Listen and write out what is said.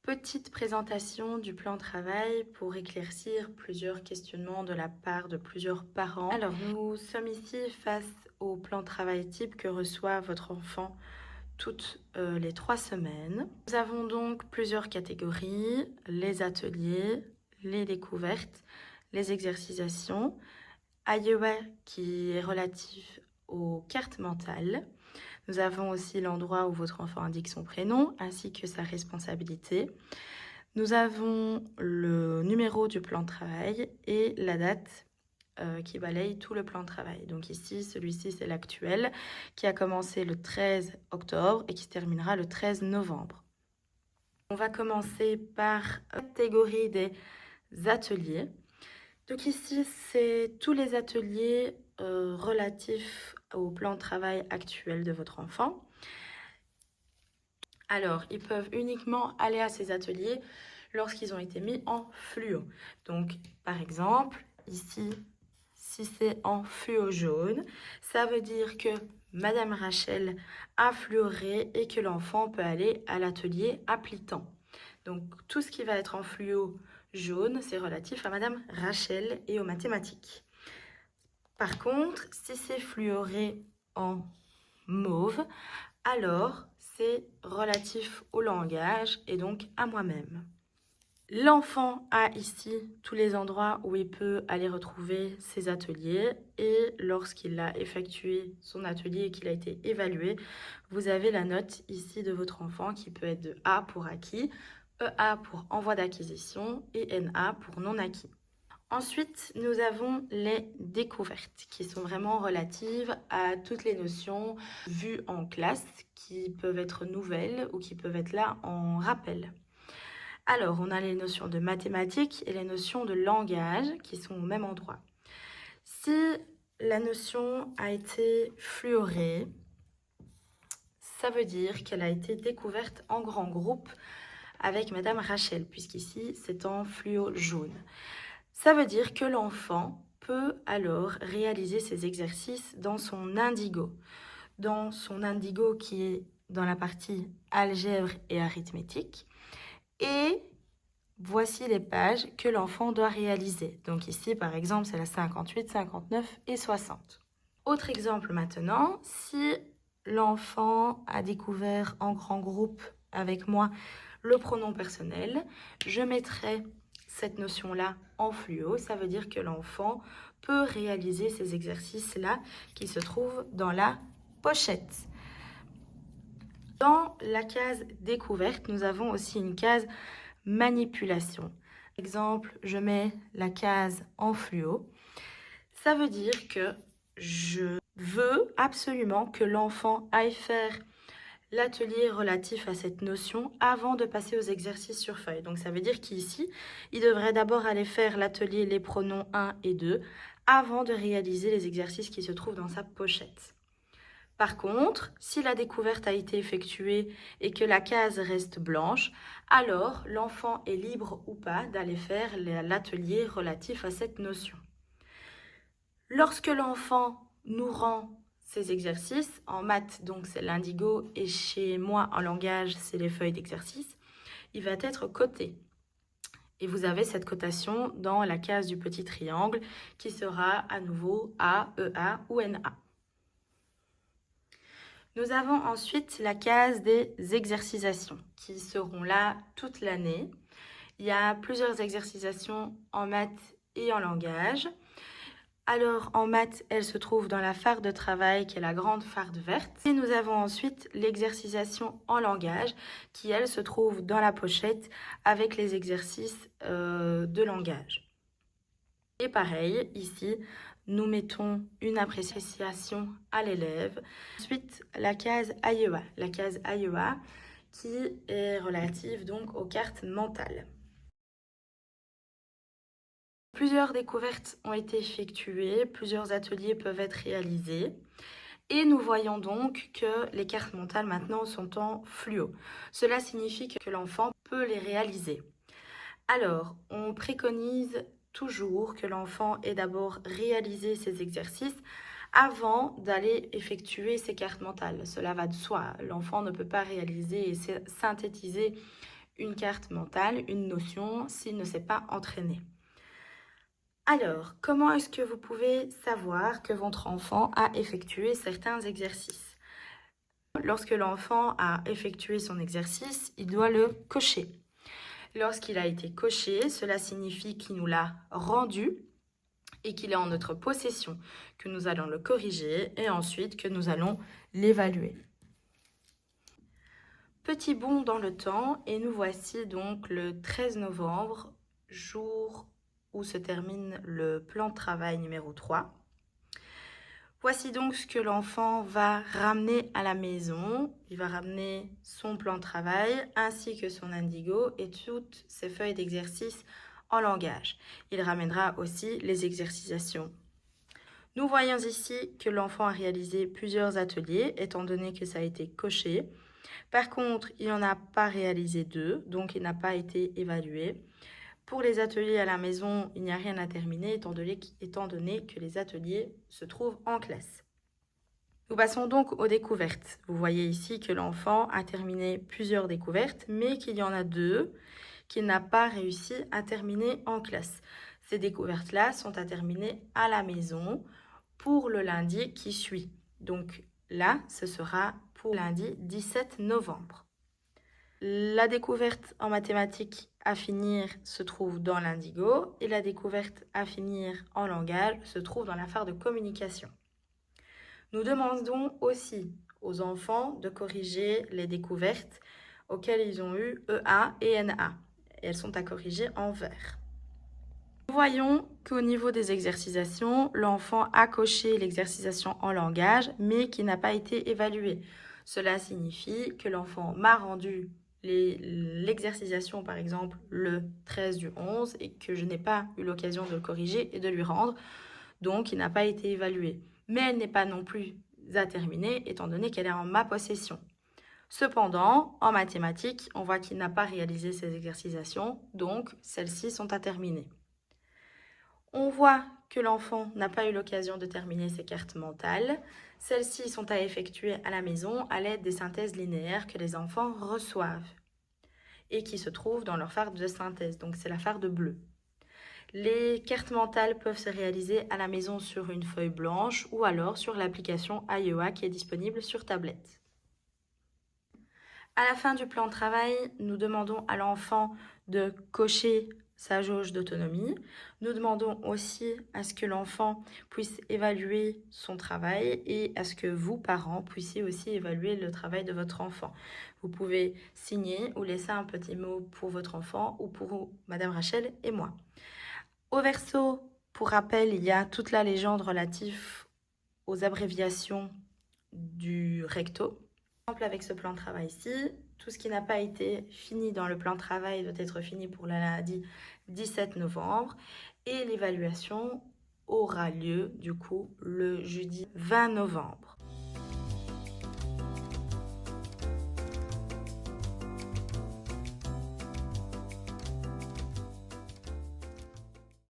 Petite présentation du plan de travail pour éclaircir plusieurs questionnements de la part de plusieurs parents. Alors, nous sommes ici face au plan de travail type que reçoit votre enfant toutes les 3 semaines. Nous avons donc plusieurs catégories, les ateliers, les découvertes, les exercications, AYEWA qui est relatif aux cartes mentales. Nous avons aussi l'endroit où votre enfant indique son prénom ainsi que sa responsabilité. Nous avons le numéro du plan de travail et la date qui balaye tout le plan de travail. Donc ici, celui-ci, c'est l'actuel qui a commencé le 13 octobre et qui se terminera le 13 novembre. On va commencer par la catégorie des ateliers. Donc ici, c'est tous les ateliers relatifs au plan de travail actuel de votre enfant. Alors, ils peuvent uniquement aller à ces ateliers lorsqu'ils ont été mis en fluo. Donc, par exemple, ici, si c'est en fluo jaune, ça veut dire que Madame Rachel a fluoré et que l'enfant peut aller à l'atelier appliquant. Donc, tout ce qui va être en fluo jaune, c'est relatif à Madame Rachel et aux mathématiques. Par contre, si c'est fluoré en mauve, alors c'est relatif au langage et donc à moi-même. L'enfant a ici tous les endroits où il peut aller retrouver ses ateliers et lorsqu'il a effectué son atelier et qu'il a été évalué, vous avez la note ici de votre enfant qui peut être de A pour acquis, EA pour envoi d'acquisition et NA pour non acquis. Ensuite, nous avons les découvertes qui sont vraiment relatives à toutes les notions vues en classe qui peuvent être nouvelles ou qui peuvent être là en rappel. Alors, on a les notions de mathématiques et les notions de langage qui sont au même endroit. Si la notion a été fluorée, ça veut dire qu'elle a été découverte en grand groupe avec Madame Rachel, puisqu'ici c'est en fluo jaune. Ça veut dire que l'enfant peut alors réaliser ses exercices dans son indigo. Dans son indigo qui est dans la partie algèbre et arithmétique. Et voici les pages que l'enfant doit réaliser. Donc ici, par exemple, c'est la 58, 59 et 60. Autre exemple maintenant, si l'enfant a découvert en grand groupe avec moi le pronom personnel, je mettrai cette notion-là en fluo. Ça veut dire que l'enfant peut réaliser ces exercices-là qui se trouvent dans la pochette. Dans la case découverte, nous avons aussi une case manipulation. Par exemple, je mets la case en fluo. Ça veut dire que je veux absolument que l'enfant aille faire l'atelier relatif à cette notion avant de passer aux exercices sur feuille. Donc ça veut dire qu'ici, il devrait d'abord aller faire l'atelier les pronoms 1 et 2 avant de réaliser les exercices qui se trouvent dans sa pochette. Par contre, si la découverte a été effectuée et que la case reste blanche, alors l'enfant est libre ou pas d'aller faire l'atelier relatif à cette notion. Lorsque l'enfant nous rend ces exercices, en maths, donc c'est l'indigo, et chez moi, en langage, c'est les feuilles d'exercice, il va être coté. Et vous avez cette cotation dans la case du petit triangle qui sera à nouveau A, EA ou NA. Nous avons ensuite la case des exercications qui seront là toute l'année. Il y a plusieurs exercications en maths et en langage. Alors, en maths, elle se trouve dans la fard de travail, qui est la grande farde verte. Et nous avons ensuite l'exercication en langage, qui, elle, se trouve dans la pochette avec les exercices de langage. Et pareil, ici, nous mettons une appréciation à l'élève. Ensuite, la case AYEWA. La case AYEWA qui est relative donc aux cartes mentales. Plusieurs découvertes ont été effectuées, plusieurs ateliers peuvent être réalisés. Et nous voyons donc que les cartes mentales maintenant sont en fluo. Cela signifie que l'enfant peut les réaliser. Alors, on préconise toujours que l'enfant ait d'abord réalisé ses exercices avant d'aller effectuer ses cartes mentales. Cela va de soi. L'enfant ne peut pas réaliser et synthétiser une carte mentale, une notion, s'il ne s'est pas entraîné. Alors, comment est-ce que vous pouvez savoir que votre enfant a effectué certains exercices? Lorsque l'enfant a effectué son exercice, il doit le cocher. Lorsqu'il a été coché, cela signifie qu'il nous l'a rendu et qu'il est en notre possession, que nous allons le corriger et ensuite que nous allons l'évaluer. Petit bond dans le temps et nous voici donc le 13 novembre, jour où se termine le plan de travail numéro 3. Voici donc ce que l'enfant va ramener à la maison. Il va ramener son plan de travail ainsi que son indigo et toutes ses feuilles d'exercice en langage. Il ramènera aussi les exercications. Nous voyons ici que l'enfant a réalisé plusieurs ateliers étant donné que ça a été coché. Par contre, il n'en a pas réalisé 2, donc il n'a pas été évalué. Pour les ateliers à la maison, il n'y a rien à terminer étant donné que les ateliers se trouvent en classe. Nous passons donc aux découvertes. Vous voyez ici que l'enfant a terminé plusieurs découvertes, mais qu'il y en a 2 qu'il n'a pas réussi à terminer en classe. Ces découvertes-là sont à terminer à la maison pour le lundi qui suit. Donc là, ce sera pour lundi 17 novembre. La découverte en mathématiques à finir se trouve dans l'indigo et la découverte à finir en langage se trouve dans l'affaire de communication. Nous demandons aussi aux enfants de corriger les découvertes auxquelles ils ont eu EA et NA. Et elles sont à corriger en vert. Nous voyons qu'au niveau des exercications, l'enfant a coché l'exercication en langage, mais qui n'a pas été évalué. Cela signifie que l'enfant m'a rendu l'exercication, par exemple, le 13 du 11, et que je n'ai pas eu l'occasion de le corriger et de lui rendre, donc il n'a pas été évalué. Mais elle n'est pas non plus à terminer, étant donné qu'elle est en ma possession. Cependant, en mathématiques, on voit qu'il n'a pas réalisé ces exercications, donc celles-ci sont à terminer. On voit que l'enfant n'a pas eu l'occasion de terminer ses cartes mentales. Celles-ci sont à effectuer à la maison à l'aide des synthèses linéaires que les enfants reçoivent et qui se trouvent dans leur phare de synthèse, donc c'est la phare de bleu. Les cartes mentales peuvent se réaliser à la maison sur une feuille blanche ou alors sur l'application IEA qui est disponible sur tablette. À la fin du plan de travail, nous demandons à l'enfant de cocher sa jauge d'autonomie. Nous demandons aussi à ce que l'enfant puisse évaluer son travail et à ce que vous, parents, puissiez aussi évaluer le travail de votre enfant. Vous pouvez signer ou laisser un petit mot pour votre enfant ou pour Madame Rachel et moi. Au verso, pour rappel, il y a toute la légende relative aux abréviations du recto. Par exemple, avec ce plan de travail ici, tout ce qui n'a pas été fini dans le plan de travail doit être fini pour le lundi 17 novembre et l'évaluation aura lieu du coup le jeudi 20 novembre.